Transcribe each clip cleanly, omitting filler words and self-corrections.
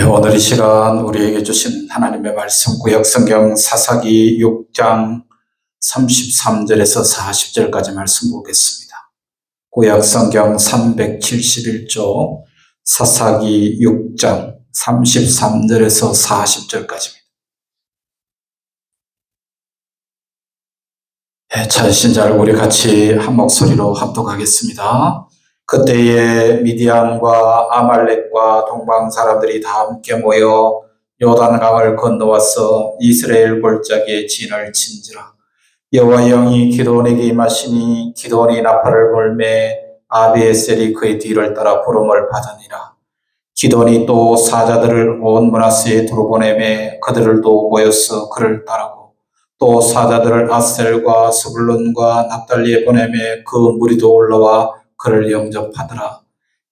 오늘 이 시간 우리에게 주신 하나님의 말씀 구약성경 사사기 6장 33절에서 40절까지 말씀 보겠습니다. 구약성경 371조 사사기 6장 33절에서 40절까지입니다. 찾으신 자를 우리 같이 한 목소리로 합독하겠습니다. 그때에 미디안과 아말렉과 동방 사람들이 다 함께 모여 요단강을 건너와서 이스라엘 골짜기에 진을 친지라. 여호와의 영이 기드온에게 임하시니 기드온이 나팔을 불매 아비에셀이 그의 뒤를 따라 부름을 받으니라. 기드온이 또 사자들을 온 므낫세에 두루 보내매 그들을 또 모여서 그를 따르고 또 사자들을 아셀과 스불론과 납달리에 보내매 그 무리도 올라와 그를 영접하더라.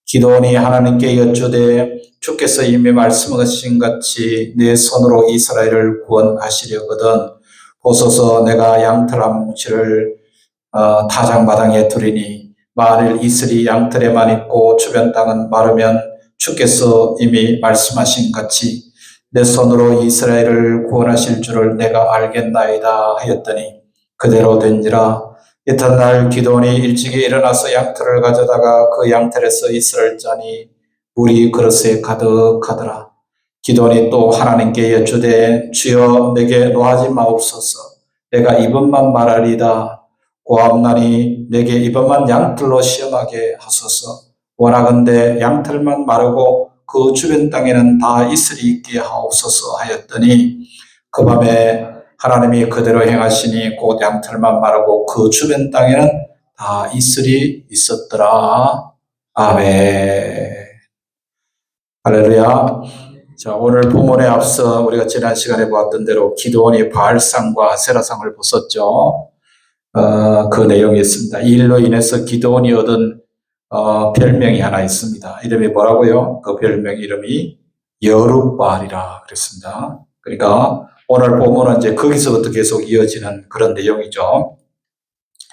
기드온이 하나님께 여쭈되 주께서 이미 말씀하신 같이 내 손으로 이스라엘을 구원하시려거든 보소서 내가 양털 한 뭉치를 타작마당에 두리니 만일 이슬이 양털에만 있고 주변 땅은 마르면 주께서 이미 말씀하신 같이 내 손으로 이스라엘을 구원하실 줄을 내가 알겠나이다 하였더니 그대로 된지라. 이튿날 기드온이 일찍이 일어나서 양털을 가져다가 그 양털에서 이슬을 짜니 물이 그릇에 가득하더라. 기드온이 또 하나님께 여쭈되 주여 내게 노하지 마옵소서. 내가 이번만 말하리이다. 고함나니 내게 이번만 양털로 시험하게 하소서. 원하건대 양털만 마르고 그 주변 땅에는 다 이슬이 있게 하옵소서 하였더니 그 밤에 하나님이 그대로 행하시니 곧 양털만 마르고 그 주변 땅에는 다 이슬이 있었더라. 아멘. 할렐루야. 자, 오늘 본문에 앞서 우리가 지난 시간에 보았던 대로 기드온이 바알상과 세라상을 부쉈죠. 그 내용이 있습니다. 이 일로 인해서 기드온이 얻은 별명이 하나 있습니다. 이름이 뭐라고요? 그 별명 이름이 여룻바알이라 그랬습니다. 그러니까 오늘 본문은 이제 거기서부터 계속 이어지는 그런 내용이죠.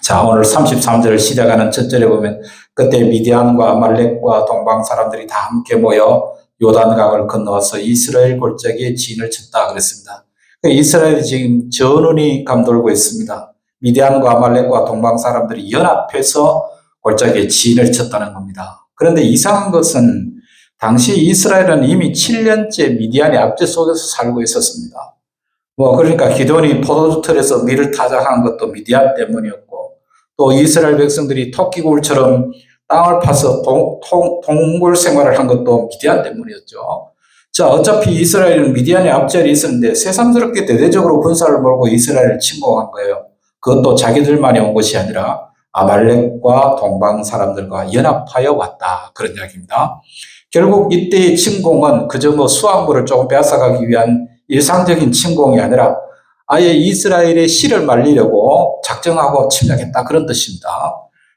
자, 오늘 33절 시작하는 첫 절에 보면 그때 미디안과 아말렉과 동방 사람들이 다 함께 모여 요단강을 건너와서 이스라엘 골짜기에 진을 쳤다 그랬습니다. 이스라엘이 지금 전운이 감돌고 있습니다. 미디안과 아말렉과 동방 사람들이 연합해서 골짜기에 진을 쳤다는 겁니다. 그런데 이상한 것은 당시 이스라엘은 이미 7년째 미디안의 압제 속에서 살고 있었습니다. 그러니까 기드온이 포도주틀에서 밀을 타작한 것도 미디안 때문이었고 또 이스라엘 백성들이 토끼굴처럼 땅을 파서 동굴 생활을 한 것도 미디안 때문이었죠. 자, 어차피 이스라엘은 미디안의 압제를 있었는데 새삼스럽게 대대적으로 군사를 몰고 이스라엘을 침공한 거예요. 그것도 자기들만이 온 것이 아니라 아말렉과 동방 사람들과 연합하여 왔다. 그런 이야기입니다. 결국 이때의 침공은 그저 수확물을 조금 빼앗아가기 위한 일상적인 침공이 아니라 아예 이스라엘의 씨를 말리려고 작정하고 침략했다. 그런 뜻입니다.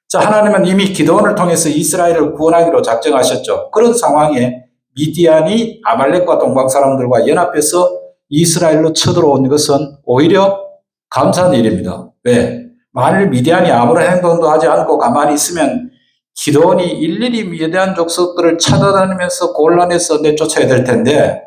자, 하나님은 이미 기드온을 통해서 이스라엘을 구원하기로 작정하셨죠. 그런 상황에 미디안이 아말렉과 동방 사람들과 연합해서 이스라엘로 쳐들어온 것은 오히려 감사한 일입니다. 왜? 만일 미디안이 아무런 행동도 하지 않고 가만히 있으면 기드온이 일일이 미디안 족속들을 찾아다니면서 곤란해서 내쫓아야 될 텐데,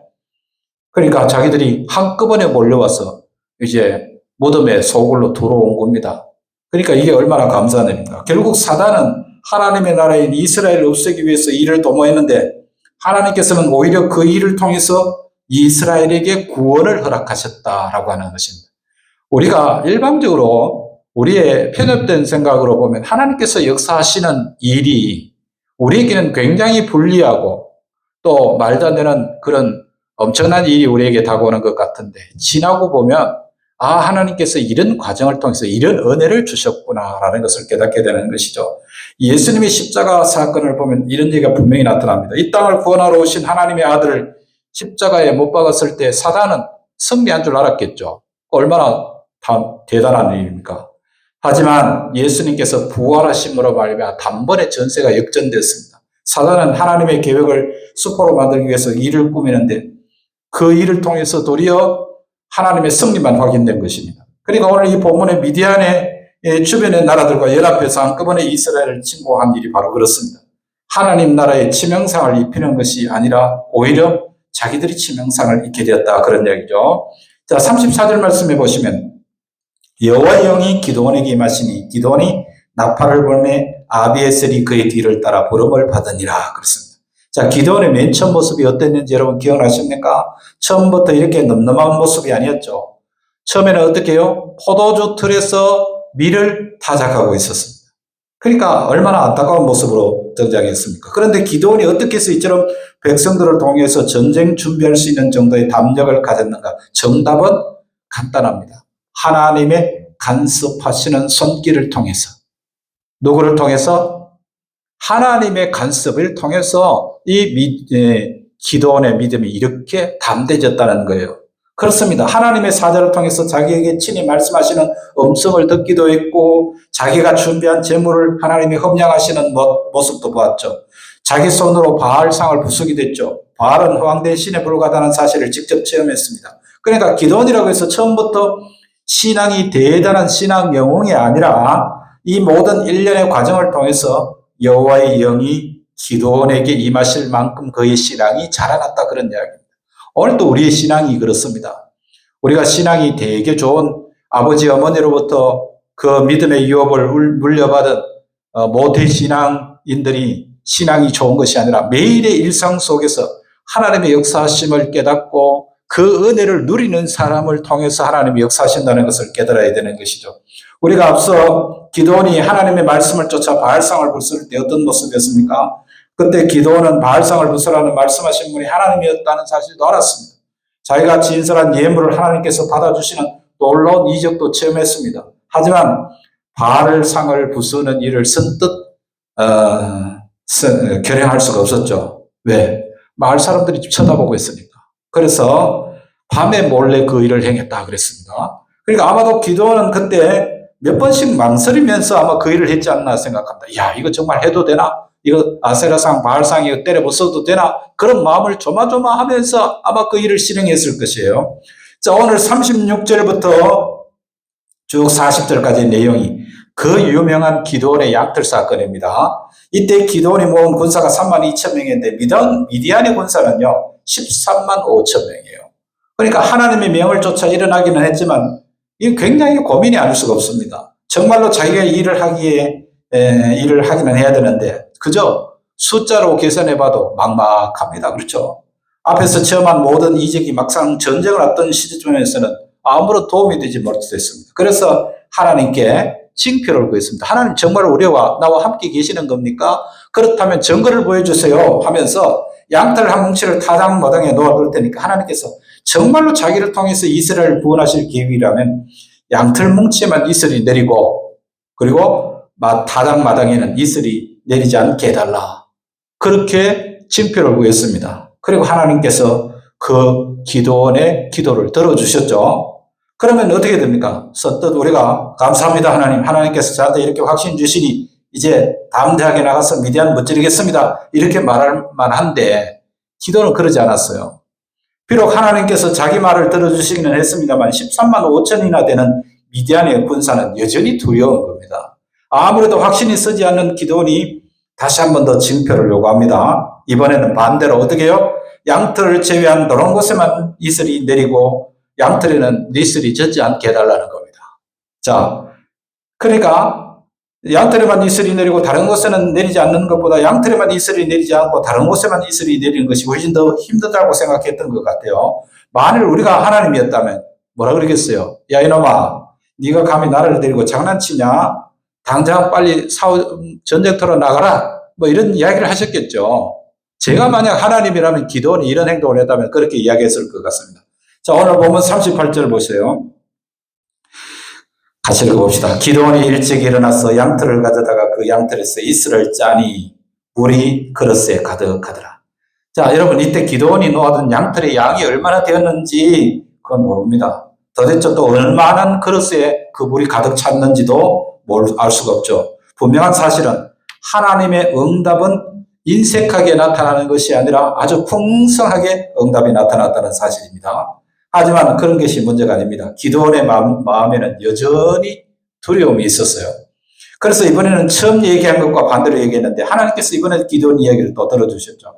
그러니까 자기들이 한꺼번에 몰려와서 이제 무덤에 소굴로 들어온 겁니다. 그러니까 이게 얼마나 감사한 일입니까? 결국 사단은 하나님의 나라인 이스라엘을 없애기 위해서 일을 도모했는데 하나님께서는 오히려 그 일을 통해서 이스라엘에게 구원을 허락하셨다라고 하는 것입니다. 우리가 일반적으로 우리의 편협된 생각으로 보면 하나님께서 역사하시는 일이 우리에게는 굉장히 불리하고 또 말도 안 되는 그런 엄청난 일이 우리에게 다가오는 것 같은데 지나고 보면 하나님께서 이런 과정을 통해서 이런 은혜를 주셨구나라는 것을 깨닫게 되는 것이죠. 예수님의 십자가 사건을 보면 이런 얘기가 분명히 나타납니다. 이 땅을 구원하러 오신 하나님의 아들을 십자가에 못 박았을 때 사단은 승리한 줄 알았겠죠. 얼마나 대단한 일입니까? 하지만 예수님께서 부활하심으로 말미암아 단번에 전세가 역전됐습니다. 사단은 하나님의 계획을 수포로 만들기 위해서 일을 꾸미는데 그 일을 통해서 도리어 하나님의 승리만 확인된 것입니다. 그러니까 오늘 이 본문의 미디안의 주변의 나라들과 연합해서 한꺼번에 이스라엘을 침공한 일이 바로 그렇습니다. 하나님 나라의 치명상을 입히는 것이 아니라 오히려 자기들이 치명상을 입게 되었다. 그런 이야기죠. 자, 34절 말씀해 보시면 여호와의 영이 기드온에게 임하시니 기드온이 나팔을 불매 아비에셀이 그의 뒤를 따라 부름을 받으니라. 그렇습니다. 자, 기드온의 맨 처음 모습이 어땠는지 여러분 기억나십니까? 처음부터 이렇게 넘넘한 모습이 아니었죠. 처음에는 어떻게 해요? 포도주 틀에서 밀을 타작하고 있었습니다. 그러니까 얼마나 안타까운 모습으로 등장했습니까? 그런데 기드온이 어떻게 해서 이처럼 백성들을 통해서 전쟁 준비할 수 있는 정도의 담력을 가졌는가? 정답은 간단합니다. 하나님의 간섭하시는 손길을 통해서. 누구를 통해서? 하나님의 간섭을 통해서 기드온의 믿음이 이렇게 담대해졌다는 거예요. 그렇습니다. 하나님의 사자를 통해서 자기에게 친히 말씀하시는 음성을 듣기도 했고 자기가 준비한 재물을 하나님이 험량하시는 모습도 보았죠. 자기 손으로 바알상을 부수기도 했죠. 바알은 허황된 신에 불과하다는 사실을 직접 체험했습니다. 그러니까 기드온이라고 해서 처음부터 신앙이 대단한 신앙 영웅이 아니라 이 모든 일련의 과정을 통해서 여호와의 영이 기드온에게 임하실 만큼 그의 신앙이 자라났다. 그런 이야기입니다. 오늘도 우리의 신앙이 그렇습니다. 우리가 신앙이 되게 좋은 아버지 어머니로부터 그 믿음의 유업을 물려받은 모태신앙인들이 신앙이 좋은 것이 아니라 매일의 일상 속에서 하나님의 역사하심을 깨닫고 그 은혜를 누리는 사람을 통해서 하나님이 역사하신다는 것을 깨달아야 되는 것이죠. 우리가 앞서 기드온이 하나님의 말씀을 쫓아 바알상을 부술 때 어떤 모습이었습니까? 그때 기드온은 바알상을 부수라는 말씀하신 분이 하나님이었다는 사실도 알았습니다. 자기가 진설한 예물을 하나님께서 받아주시는 놀라운 이적도 체험했습니다. 하지만 바알상을 부수는 일을 선뜻 결행할 수가 없었죠. 왜? 마을 사람들이 쳐다보고 있으니까. 그래서 밤에 몰래 그 일을 행했다 그랬습니다. 그러니까 아마도 기드온은 그때 몇 번씩 망설이면서 아마 그 일을 했지 않나 생각합니다. 야, 이거 정말 해도 되나? 이거 아세라상, 바알상 이거 때려 부숴도 되나? 그런 마음을 조마조마하면서 아마 그 일을 실행했을 것이에요. 자, 오늘 36절부터 쭉 40절까지의 내용이 그 유명한 기드온의 양털 사건입니다. 이때 기드온이 모은 군사가 32,000명인데 미디안의 군사는요 13만 5천 명이에요. 그러니까 하나님의 명을 쫓아 일어나기는 했지만 이게 굉장히 고민이 아닐 수가 없습니다. 정말로 자기가 일을 하기는 해야 되는데 그저 숫자로 계산해봐도 막막합니다. 그렇죠? 앞에서 체험한 모든 이적이 막상 전쟁을 앞둔 시점에서는 아무런 도움이 되지 못했습니다. 그래서 하나님께 징표를 구했습니다. 하나님 정말 우리와 나와 함께 계시는 겁니까? 그렇다면 증거를 보여주세요 하면서 양털 한 뭉치를 타작마당에 놓아둘 테니까 하나님께서 정말로 자기를 통해서 이스라엘을 구원하실 계획이라면 양털 뭉치에만 이슬이 내리고 그리고 타작마당에는 이슬이 내리지 않게 해달라. 그렇게 징표를 구했습니다. 그리고 하나님께서 그 기드온의 기도를 들어주셨죠. 그러면 어떻게 됩니까? 선뜻 우리가 감사합니다 하나님. 하나님께서 저한테 이렇게 확신 주시니 이제 담대하게 나가서 미디안 무찌르겠습니다. 이렇게 말할 만한데 기도는 그러지 않았어요. 비록 하나님께서 자기 말을 들어주시기는 했습니다만 13만 5천이나 되는 미디안의 군사는 여전히 두려운 겁니다. 아무래도 확신이 서지 않는 기드온이 다시 한 번 더 징표를 요구합니다. 이번에는 반대로 어떻게 해요? 양털을 제외한 노란 곳에만 이슬이 내리고 양털에는 이슬이 젖지 않게 해달라는 겁니다. 자, 그러니까 양털에만 이슬이 내리고 다른 곳에는 내리지 않는 것보다 양털에만 이슬이 내리지 않고 다른 곳에만 이슬이 내리는 것이 훨씬 더 힘들다고 생각했던 것 같아요. 만일 우리가 하나님이었다면 뭐라 그러겠어요? 야 이놈아, 네가 감히 나를 데리고 장난치냐? 당장 빨리 전쟁터로 나가라. 뭐 이런 이야기를 하셨겠죠. 제가 만약 하나님이라면 기드온이 이런 행동을 했다면 그렇게 이야기했을 것 같습니다. 자, 오늘 보면 38절 보세요. 같이 읽어봅시다. 기드온이 일찍 일어나서 양털을 가져다가 그 양털에서 이슬을 짜니 물이 그릇에 가득하더라. 자, 여러분 이때 기드온이 놓아둔 양털의 양이 얼마나 되었는지 그건 모릅니다. 도대체 또 얼마나 그릇에 그 물이 가득 찼는지도 알 수가 없죠. 분명한 사실은 하나님의 응답은 인색하게 나타나는 것이 아니라 아주 풍성하게 응답이 나타났다는 사실입니다. 하지만 그런 것이 문제가 아닙니다. 기드온의 마음에는 여전히 두려움이 있었어요. 그래서 이번에는 처음 얘기한 것과 반대로 얘기했는데 하나님께서 이번에 기드온 이야기를 또 들어주셨죠.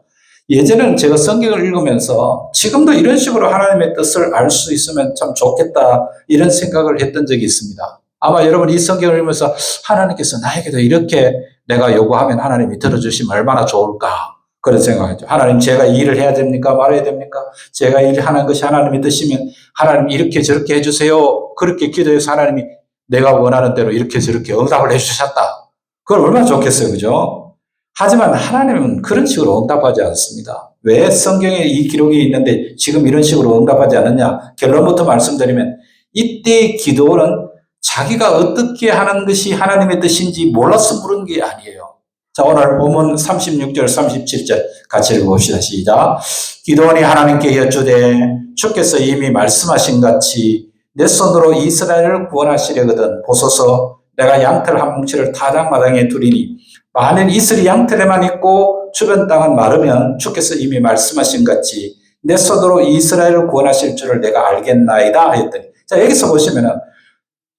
예전에는 제가 성경을 읽으면서 지금도 이런 식으로 하나님의 뜻을 알 수 있으면 참 좋겠다 이런 생각을 했던 적이 있습니다. 아마 여러분 이 성경을 읽으면서 하나님께서 나에게도 이렇게 내가 요구하면 하나님이 들어주시면 얼마나 좋을까 그런 생각이죠. 하나님 제가 이 일을 해야 됩니까? 말해야 됩니까? 제가 일하는 것이 하나님의 뜻이면 하나님 이렇게 저렇게 해주세요. 그렇게 기도해서 하나님이 내가 원하는 대로 이렇게 저렇게 응답을 해주셨다. 그걸 얼마나 좋겠어요. 그죠? 하지만 하나님은 그런 식으로 응답하지 않습니다. 왜 성경에 이 기록이 있는데 지금 이런 식으로 응답하지 않느냐? 결론부터 말씀드리면 이때의 기도는 자기가 어떻게 하는 것이 하나님의 뜻인지 몰라서 물은 게 아니에요. 자, 오늘 본문 36절, 37절 같이 읽어봅시다. 시작. 기도원이 하나님께 여쭈되 주께서 이미 말씀하신 같이 내 손으로 이스라엘을 구원하시려거든 보소서 내가 양털 한 뭉치를 타작마당에 두리니 만일 이슬이 양털에만 있고 주변 땅은 마르면 주께서 이미 말씀하신 같이 내 손으로 이스라엘을 구원하실 줄을 내가 알겠나이다 하였더니 자 여기서 보시면은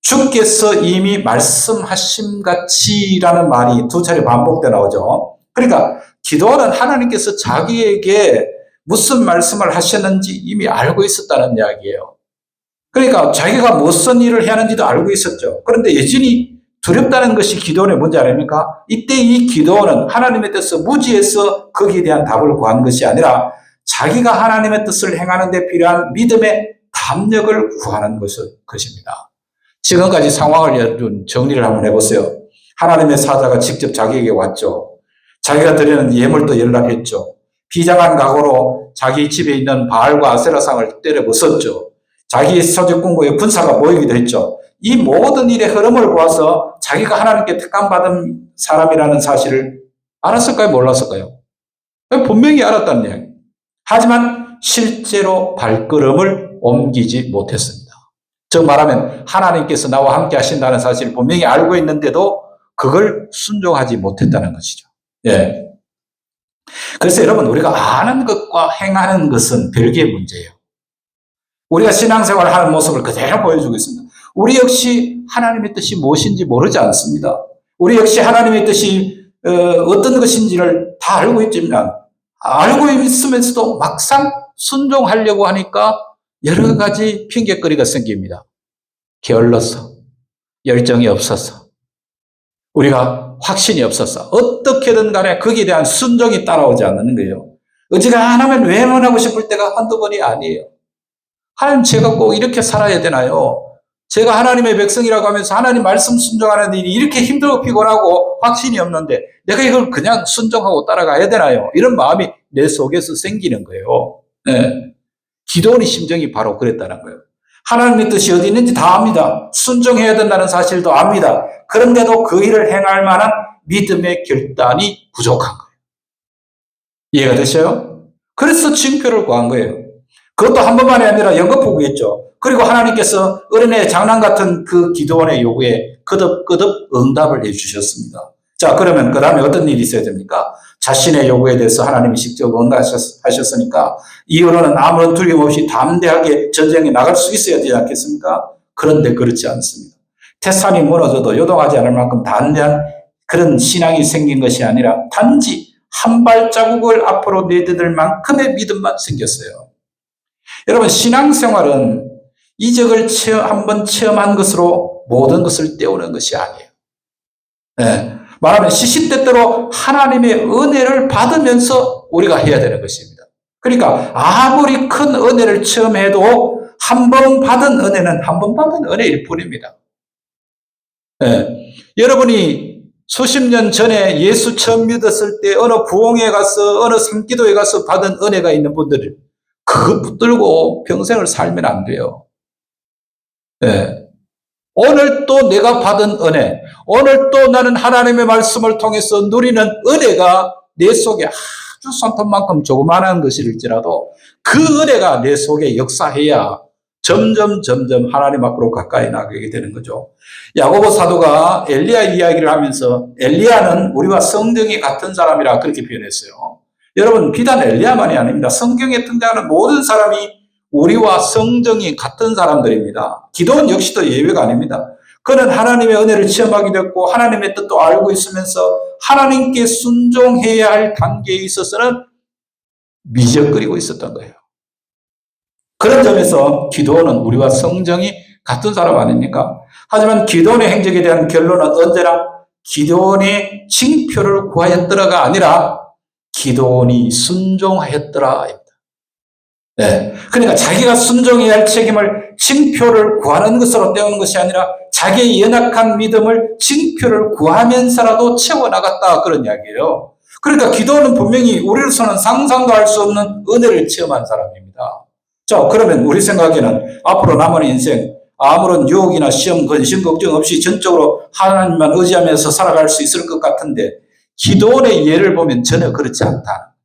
주께서 이미 말씀하심 같이라는 말이 두 차례 반복돼 나오죠. 그러니까 기도하는 하나님께서 자기에게 무슨 말씀을 하셨는지 이미 알고 있었다는 이야기예요. 그러니까 자기가 무슨 일을 해야 하는지도 알고 있었죠. 그런데 여전히 두렵다는 것이 기도원의 문제 아닙니까? 이때 이 기도원은 하나님의 뜻을 무지해서 거기에 대한 답을 구한 것이 아니라 자기가 하나님의 뜻을 행하는 데 필요한 믿음의 담력을 구하는 것입니다. 지금까지 상황을 정리를 한번 해보세요. 하나님의 사자가 직접 자기에게 왔죠. 자기가 드리는 예물도 연락했죠. 비장한 각오로 자기 집에 있는 바알과 아세라상을 때려 부쉈죠. 자기 소집군고에 군사가 모이기도 했죠. 이 모든 일의 흐름을 보아서 자기가 하나님께 택함받은 사람이라는 사실을 알았을까요? 몰랐을까요? 분명히 알았다는 이야기. 하지만 실제로 발걸음을 옮기지 못했습니다. 즉 말하면 하나님께서 나와 함께 하신다는 사실을 분명히 알고 있는데도 그걸 순종하지 못했다는 것이죠. 예. 그래서 여러분 우리가 아는 것과 행하는 것은 별개의 문제예요. 우리가 신앙생활을 하는 모습을 그대로 보여주고 있습니다. 우리 역시 하나님의 뜻이 무엇인지 모르지 않습니다. 우리 역시 하나님의 뜻이 어떤 것인지를 다 알고 있지만 알고 있으면서도 막상 순종하려고 하니까 여러 가지 핑계거리가 생깁니다. 게을러서, 열정이 없어서, 우리가 확신이 없어서 어떻게든 간에 거기에 대한 순종이 따라오지 않는 거예요. 어지간하면 외면하고 싶을 때가 한두 번이 아니에요. 하나님 제가 꼭 이렇게 살아야 되나요? 제가 하나님의 백성이라고 하면서 하나님 말씀 순종하는 일이 이렇게 힘들고 피곤하고 확신이 없는데 내가 이걸 그냥 순종하고 따라가야 되나요? 이런 마음이 내 속에서 생기는 거예요. 네. 기도원의 심정이 바로 그랬다는 거예요. 하나님의 뜻이 어디 있는지 다 압니다. 순종해야 된다는 사실도 압니다. 그런데도 그 일을 행할 만한 믿음의 결단이 부족한 거예요. 이해가 되셔요? 그래서 징표를 구한 거예요. 그것도 한 번만이 아니라 연거푸구했죠. 그리고 하나님께서 어린애 장난 같은 그 기도원의 요구에 거듭거듭 응답을 해주셨습니다. 자, 그러면 그 다음에 어떤 일이 있어야 됩니까? 자신의 요구에 대해서 하나님이 직접 응답하셨으니까 이후로는 아무런 두려움 없이 담대하게 전쟁에 나갈 수 있어야 되지 않겠습니까? 그런데 그렇지 않습니다. 태산이 무너져도 요동하지 않을 만큼 담대한 그런 신앙이 생긴 것이 아니라 단지 한 발자국을 앞으로 내디딜 만큼의 믿음만 생겼어요. 여러분 신앙생활은 이적을 한번 체험한 것으로 모든 것을 떼우는 것이 아니에요. 네. 말하면 시시때때로 하나님의 은혜를 받으면서 우리가 해야 되는 것입니다. 그러니까 아무리 큰 은혜를 체험해도 한 번 받은 은혜는 한 번 받은 은혜일 뿐입니다. 네. 여러분이 수십 년 전에 예수 처음 믿었을 때 어느 부흥회 가서 어느 산기도에 가서 받은 은혜가 있는 분들은 그거 붙들고 평생을 살면 안 돼요. 네. 오늘 또 내가 받은 은혜, 오늘 또 나는 하나님의 말씀을 통해서 누리는 은혜가 내 속에 아주 손톱만큼 조그마한 것일지라도 그 은혜가 내 속에 역사해야 점점 하나님 앞으로 가까이 나가게 되는 거죠. 야고보 사도가 엘리야 이야기를 하면서 엘리야는 우리와 성정이 같은 사람이라 그렇게 표현했어요. 여러분 비단 엘리야만이 아닙니다. 성경에 등장하는 모든 사람이 우리와 성정이 같은 사람들입니다. 기도원 역시도 예외가 아닙니다. 그는 하나님의 은혜를 체험하게 됐고 하나님의 뜻도 알고 있으면서 하나님께 순종해야 할 단계에 있어서는 미적거리고 있었던 거예요. 그런 점에서 기드온은 우리와 성정이 같은 사람 아닙니까? 하지만 기드온의 행적에 대한 결론은 언제나 기드온이 징표를 구하였더라가 아니라 기드온이 순종하였더라. 네. 그러니까 자기가 순종해야 할 책임을 징표를 구하는 것으로 때우는 것이 아니라 자기의 연약한 믿음을 징표를 구하면서라도 채워나갔다. 그런 이야기예요. 그러니까 기도는 분명히 우리로서는 상상도 할 수 없는 은혜를 체험한 사람입니다. 자, 그러면 우리 생각에는 앞으로 남은 인생 아무런 유혹이나 시험, 근심, 걱정 없이 전적으로 하나님만 의지하면서 살아갈 수 있을 것 같은데 기도의 예를 보면 전혀 그렇지 않다.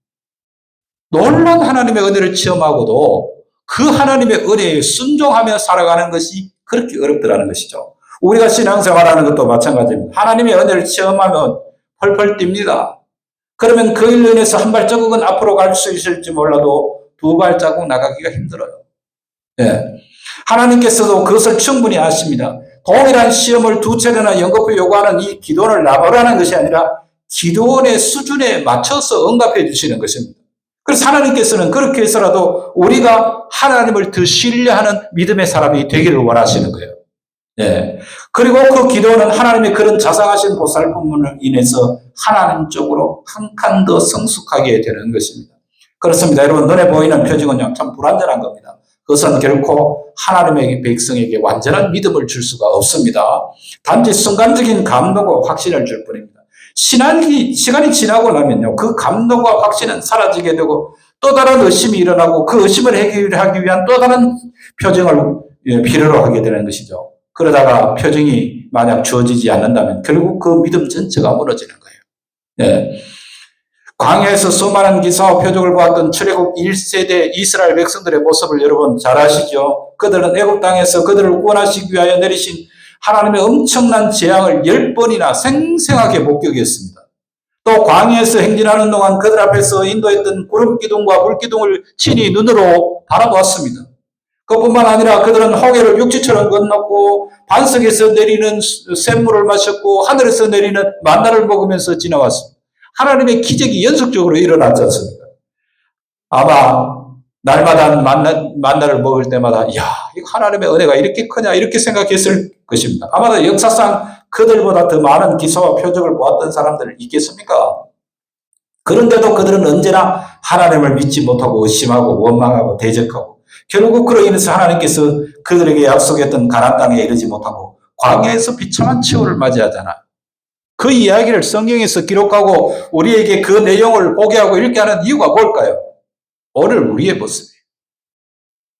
놀라운 하나님의 은혜를 체험하고도 그 하나님의 은혜에 순종하며 살아가는 것이 그렇게 어렵더라는 것이죠. 우리가 신앙생활하는 것도 마찬가지입니다. 하나님의 은혜를 체험하면 펄펄 뜁니다. 그러면 그 일로 인해서 한 발자국은 앞으로 갈 수 있을지 몰라도 두 발자국 나가기가 힘들어요. 예. 하나님께서도 그것을 충분히 아십니다. 동일한 시험을 두 차례나 연거푸 요구하는 이 기도를 나보라는 것이 아니라 기도원의 수준에 맞춰서 응답해 주시는 것입니다. 그래서 하나님께서는 그렇게 해서라도 우리가 하나님을 더 신뢰하는 믿음의 사람이 되기를 원하시는 거예요. 예. 그리고 그 기도는 하나님의 그런 자상하신 보살핌으로 인해서 하나님 쪽으로 한 칸 더 성숙하게 되는 것입니다. 그렇습니다. 여러분, 눈에 보이는 표징은요, 참 불완전한 겁니다. 그것은 결코 하나님의 백성에게 완전한 믿음을 줄 수가 없습니다. 단지 순간적인 감동과 확신을 줄 뿐입니다. 시간이 지나고 나면요, 그 감동과 확신은 사라지게 되고 또 다른 의심이 일어나고 그 의심을 해결하기 위한 또 다른 표징을 필요로 하게 되는 것이죠. 그러다가 표징이 만약 주어지지 않는다면 결국 그 믿음 전체가 무너지는 거예요. 예. 광야에서 수많은 기사와 표적을 보았던 출애굽 1세대 이스라엘 백성들의 모습을 여러분 잘 아시죠? 그들은 애굽 땅에서 그들을 구원하시기 위하여 내리신 하나님의 엄청난 재앙을 10번이나 생생하게 목격했습니다. 또 광야에서 행진하는 동안 그들 앞에서 인도했던 구름기둥과 물기둥을 친히 눈으로 바라보았습니다. 그뿐만 아니라 그들은 홍해를 육지처럼 건넜고 반석에서 내리는 샘물을 마셨고 하늘에서 내리는 만나를 먹으면서 지나왔습니다. 하나님의 기적이 연속적으로 일어났지 않습니까? 아마 날마다 만나를 먹을 때마다 이야, 이거 하나님의 은혜가 이렇게 크냐 이렇게 생각했을 것입니다. 아마도 역사상 그들보다 더 많은 기사와 표적을 보았던 사람들 있겠습니까? 그런데도 그들은 언제나 하나님을 믿지 못하고 의심하고 원망하고 대적하고 결국 그로 인해서 하나님께서 그들에게 약속했던 가나안 땅에 이르지 못하고 광야에서 비참한 최후를 맞이하잖아. 그 이야기를 성경에서 기록하고 우리에게 그 내용을 보게 하고 읽게 하는 이유가 뭘까요? 오늘 우리의 모습이에요.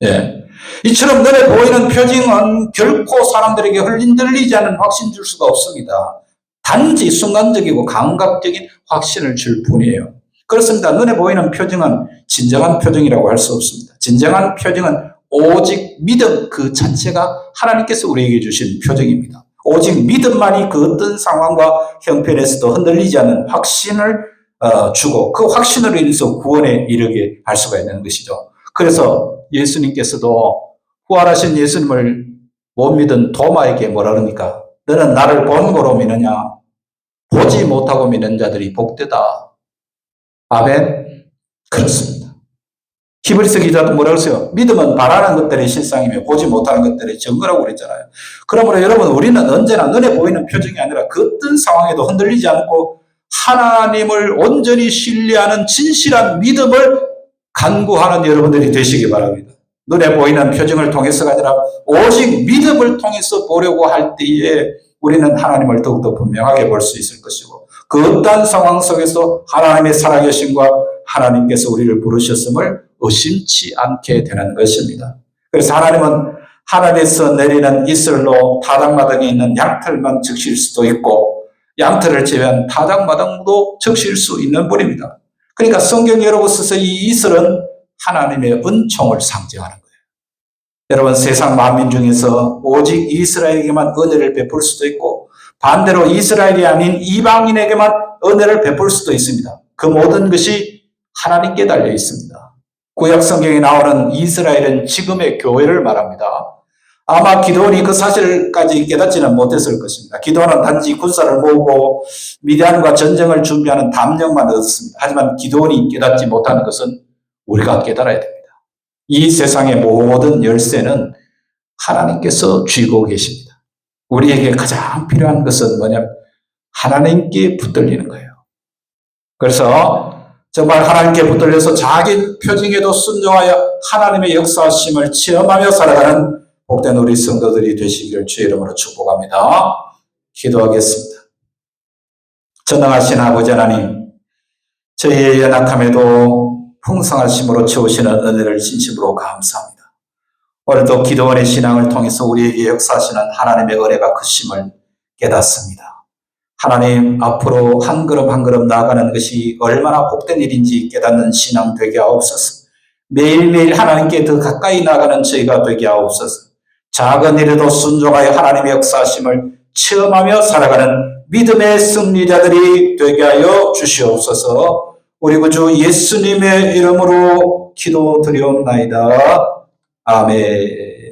예. 이처럼 눈에 보이는 표징은 결코 사람들에게 흔들리지 않은 확신 줄 수가 없습니다. 단지 순간적이고 감각적인 확신을 줄 뿐이에요. 그렇습니다. 눈에 보이는 표징은 진정한 표징이라고 할 수 없습니다. 진정한 표징은 오직 믿음 그 자체가 하나님께서 우리에게 주신 표징입니다. 오직 믿음만이 그 어떤 상황과 형편에서도 흔들리지 않는 확신을 주고 그 확신으로 인해서 구원에 이르게 할 수가 있는 것이죠. 그래서 예수님께서도 부활하신 예수님을 못 믿은 도마에게 뭐라 그럽니까? 너는 나를 본 거로 믿느냐? 보지 못하고 믿는 자들이 복되다. 아멘. 그렇습니다. 히브리서 기자도 뭐라고 했어요? 믿음은 바라는 것들의 실상이며 보지 못하는 것들의 증거라고 그랬잖아요. 그러므로 여러분 우리는 언제나 눈에 보이는 표정이 아니라 그 어떤 상황에도 흔들리지 않고 하나님을 온전히 신뢰하는 진실한 믿음을 간구하는 여러분들이 되시기 바랍니다. 눈에 보이는 표정을 통해서가 아니라 오직 믿음을 통해서 보려고 할 때에 우리는 하나님을 더욱더 분명하게 볼 수 있을 것이고 그 어떠한 상황 속에서 하나님의 살아계심과 하나님께서 우리를 부르셨음을 의심치 않게 되는 것입니다. 그래서 하나님은 하늘에서 내리는 이슬로 타작마당에 있는 양털만 적실 수도 있고 양털을 제외한 타작마당도 적실 수 있는 분입니다. 그러니까 성경 여러분께서 이 이슬은 하나님의 은총을 상징하는 거예요. 여러분 세상 만민 중에서 오직 이스라엘에게만 은혜를 베풀 수도 있고 반대로 이스라엘이 아닌 이방인에게만 은혜를 베풀 수도 있습니다. 그 모든 것이 하나님께 달려 있습니다. 구약 성경에 나오는 이스라엘은 지금의 교회를 말합니다. 아마 기드온이 그 사실까지 깨닫지는 못했을 것입니다. 기드온은 단지 군사를 모으고 미디안과 전쟁을 준비하는 담력만 얻었습니다. 하지만 기드온이 깨닫지 못하는 것은 우리가 깨달아야 됩니다. 이 세상의 모든 열쇠는 하나님께서 쥐고 계십니다. 우리에게 가장 필요한 것은 뭐냐면 하나님께 붙들리는 거예요. 그래서 정말 하나님께 붙들려서 자기 표징에도 순종하여 하나님의 역사하심을 체험하며 살아가는 복된 우리 성도들이 되시기를 주의 이름으로 축복합니다. 기도하겠습니다. 전능하신 아버지 하나님, 저희의 연약함에도 풍성하심으로 채우시는 은혜를 진심으로 감사합니다. 오늘도 기도원의 신앙을 통해서 우리에게 역사하시는 하나님의 은혜가 크심을 깨닫습니다. 하나님, 앞으로 한 걸음 한 걸음 나아가는 것이 얼마나 복된 일인지 깨닫는 신앙 되게 하옵소서. 매일매일 하나님께 더 가까이 나아가는 저희가 되게 하옵소서. 작은 일에도 순종하여 하나님의 역사하심을 체험하며 살아가는 믿음의 승리자들이 되게 하여 주시옵소서. 우리 구주 예수님의 이름으로 기도드리옵나이다. 아멘.